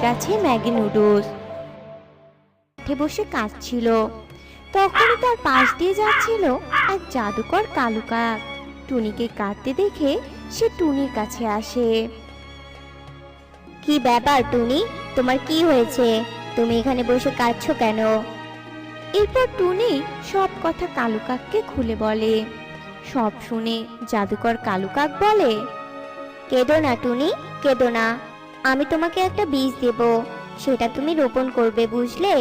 গাছে Maggi noodles উঠে বসে কাঁদছিল। তখনই তার পাশ দিয়ে যাচ্ছিল এক জাদুকর কালু কাক। টুনিকে কাঁদতে দেখে সে টুনির কাছে আসে। কি ব্যাপার টুনি, তোমার কি হয়েছে? তুমি এখানে বসে কাঁদছো কেন? এরপর টুনি সব কথা কালু কাককে খুলে বলে। সব শুনে জাদুকর কালু কাক বলে, কেঁদো না টুনি, কেঁদো না। আমি তোমাকে একটা বীজ দেব, সেটা তুমি রোপণ করবে, বুঝলে?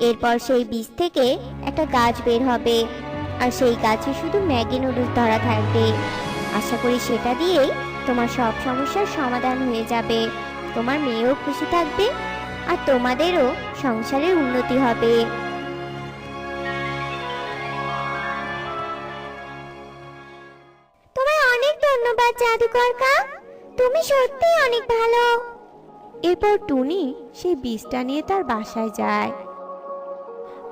এরপর সেই বীজ থেকে একটা গাছ বের হবে, আর সেই গাছে শুধু ম্যাগি নুডলস ধরা থাকবে। আশা করি সেটা দিয়েই তোমার সব সমস্যার সমাধান হয়ে যাবে। তোমার মেয়েও খুশি থাকবে, আর তোমাদেরও সংসারের উন্নতি হবে। তোমায় অনেক ধন্যবাদ জাদুকর কাক, তুমি সত্যিই অনেক ভালো। এরপর টুনি সেই বীজটা নিয়ে তার বাসায় যায়,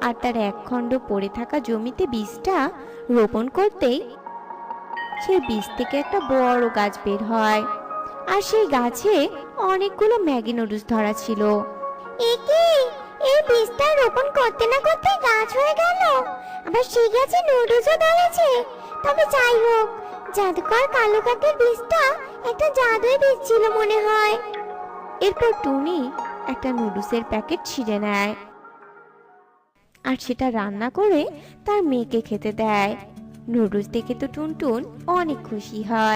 আর তার এক খণ্ড পড়ে থাকা জমিতে বীজটা রোপণ করতেই সেই বীজ থেকে একটা বড় গাছ বের হয়, আর সেই গাছে অনেকগুলো ম্যাগি নুডলস ধরা ছিল। একি, এই বীজটা রোপণ করতে না করতে গাছ হয়ে গেল, আবার সেই গাছে নুডলসও ধরেছে। তবে যাই হোক, জাদুকর কালো কাকের বীজটা একটা জাদুই বীজ ছিল মনে হয়। এরপর টুনি একটা নুডলসের প্যাকেট ছিঁড়ে নেয়, আর সেটা রান্না করে তার মেয়েকে খেতে দেয়। নুডলস দেখে তো টুনটুন অনেক খুশি হয়।